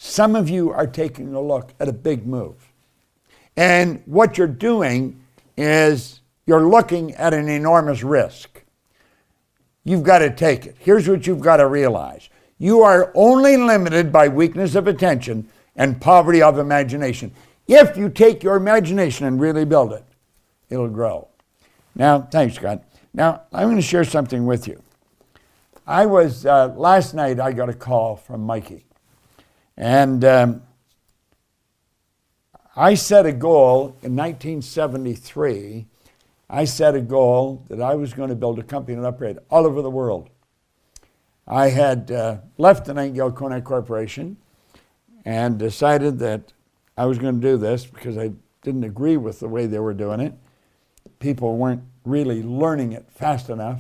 some of you are taking a look at a big move. And what you're doing is you're looking at an enormous risk. You've got to take it. Here's what you've got to realize. You are only limited by weakness of attention and poverty of imagination. If you take your imagination and really build it, it'll grow. Now, thanks, Scott. Now, I'm going to share something with you. I was, last night I got a call from Mikey. And I set a goal in 1973. I set a goal that I was going to build a company and operate all over the world. I had left the Nightingale Conant Corporation and decided that I was going to do this because I didn't agree with the way they were doing it. People weren't really learning it fast enough.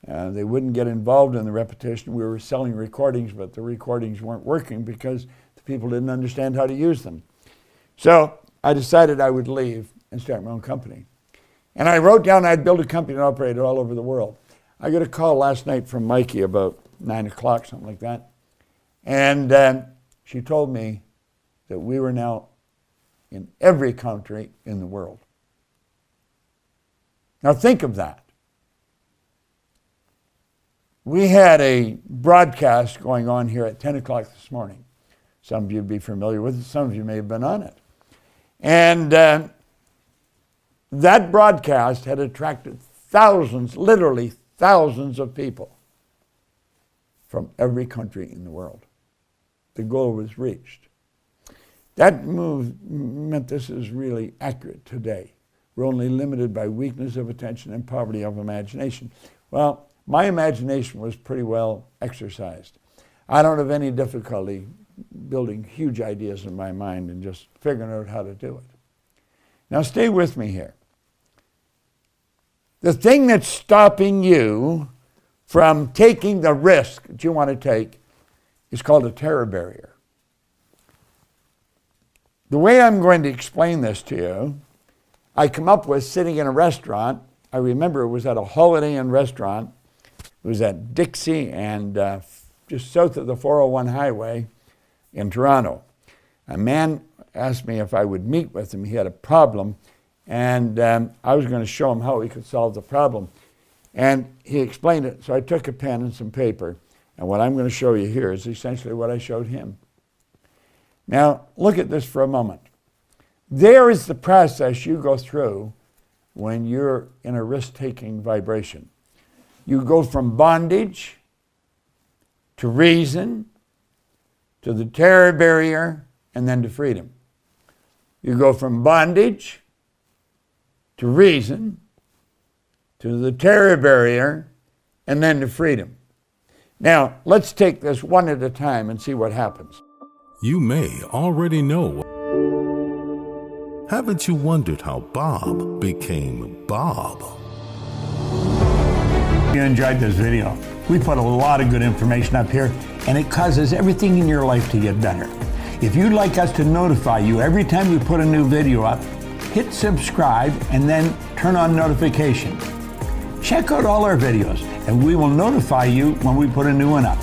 They wouldn't get involved in the repetition. We were selling recordings, but the recordings weren't working because the people didn't understand how to use them. So I decided I would leave and start my own company. And I wrote down I'd build a company and operate it all over the world. I got a call last night from Mikey about 9 o'clock, something like that. And she told me that we were now in every country in the world. Now think of that. We had a broadcast going on here at 10 o'clock this morning. Some of you would be familiar with it. Some of you may have been on it. And that broadcast had attracted thousands, literally thousands of people from every country in the world. The goal was reached. That move meant this is really accurate today. We're only limited by weakness of attention and poverty of imagination. Well, my imagination was pretty well exercised. I don't have any difficulty building huge ideas in my mind and just figuring out how to do it. Now stay with me here. The thing that's stopping you from taking the risk that you want to take is called a terror barrier. The way I'm going to explain this to you, I come up with sitting in a restaurant. I remember it was at a Holiday Inn restaurant. It was at Dixie and just south of the 401 highway in Toronto. A man asked me if I would meet with him. He had a problem, and I was going to show him how he could solve the problem. And he explained it, so I took a pen and some paper, and what I'm going to show you here is essentially what I showed him. Now, look at this for a moment. There is the process you go through when you're in a risk-taking vibration. You go from bondage to reason, to the terror barrier, and then to freedom. You go from bondage to reason, to the terror barrier, and then to freedom. Now, let's take this one at a time and see what happens. You may already know. Haven't you wondered how Bob became Bob? If you enjoyed this video, we put a lot of good information up here, and it causes everything in your life to get better. If you'd like us to notify you every time we put a new video up, hit subscribe and then turn on notifications. Check out all our videos, and we will notify you when we put a new one up.